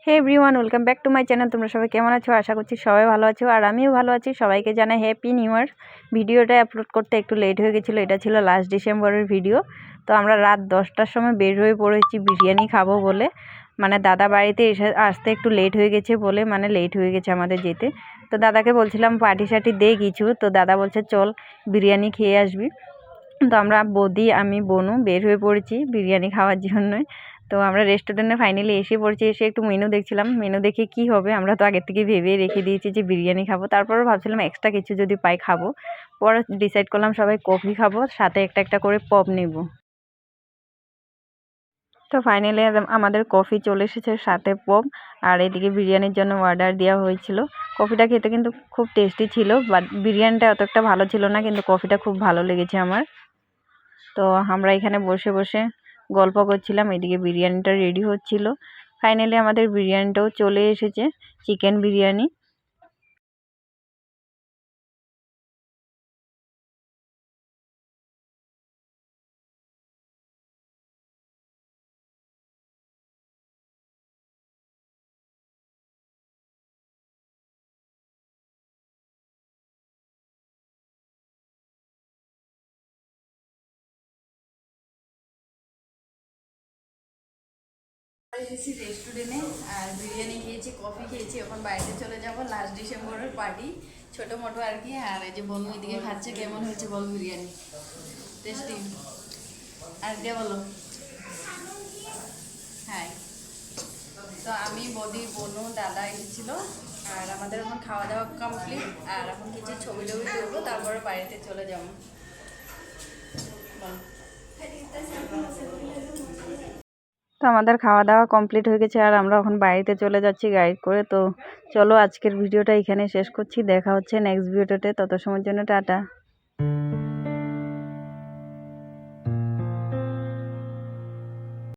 Hey everyone, welcome back to my channel. তোমরা সবাই কেমন আছো? আশা করছি সবাই ভালো আছো, আর আমিও ভালো আছি। সবাইকে জানাই হ্যাপি নিউ ইয়ার। ভিডিওটা আপলোড করতে একটু লেট হয়ে গেছিলো। এটা ছিল লাস্ট ডিসেম্বরের ভিডিও। তো আমরা রাত 10টার সময় বের হয়ে পড়েছি বিরিয়ানি খাবো বলে। মানে দাদা বাড়িতে আসতে একটু লেট হয়ে গেছে বলে, মানে লেট হয়ে গেছে আমাদের যেতে। তো দাদাকে বলছিলাম পার্টি সার্টি দে কিছু, তো দাদা বলছে চল বিরিয়ানি খেয়ে আসবি। তো আমরা বৌদি আমি বোনু বের হয়ে পড়েছি বিরিয়ানি খাওয়ার জন্যই। তো আমরা রেস্টুরেন্টে ফাইনালি এসে পড়েছি। এসে একটু মেনু দেখছিলাম, মেনু দেখে কি হবে, আমরা তো আগের থেকে ভেবে রেখে দিয়েছি যে বিরিয়ানি খাবো। তারপরও ভাবছিলাম এক্সট্রা কিছু যদি পাই খাবো। পরে ডিসাইড করলাম সবাই কফি খাবো, সাথে একটা একটা করে পপ নেব। তো ফাইনালি আমাদের কফি চলে এসেছে, সাথে পপ। আর এদিকে বিরিয়ানির জন্য অর্ডার দেওয়া হয়েছিল। কফিটা খেতে কিন্তু খুব টেস্টি ছিল, বাট বিরিয়ানিটা অতটা ভালো ছিল না, কিন্তু কফিটা খুব ভালো লেগেছে আমার। তো আমরা এখানে বসে বসে গল্প করছিলাম, এদিকে বিরিয়ানিটা রেডি হচ্ছিল। ফাইনালি আমাদের বিরিয়ানিটাও চলে এসেছে, চিকেন বিরিয়ানি। এসেছি রেস্টুরেন্টে, আর বিরিয়ানি খেয়েছি, কফি খেয়েছি। এখন বাইরে চলে যাব, লাস্ট ডিসেম্বরের পার্টি, ছোটো মোটো আর কি। আর এই যে বন্ধু এদিকে খাচ্ছে। কেমন হয়েছে বল বিরিয়ানি? টেস্টি? আর দিয়ে বলো হ্যাঁ। তো আমি বৌদি বোনু দাদা এসেছিলো, আর আমাদের এখন খাওয়া দাওয়া কমপ্লিট। আর এখন কিছু ছবি টবি তুলবো, তারপরে বাড়িতে চলে যাবো। তো আমাদের খাওয়া দাওয়া কমপ্লিট হয়ে গেছে, আর আমরা এখন বাড়িতে চলে যাচ্ছি গাড়ি করে। তো চলো আজকের ভিডিওটা এখানে শেষ করছি, দেখা হচ্ছে নেক্সট ভিডিওতে। তত সময়ের জন্য টাটা।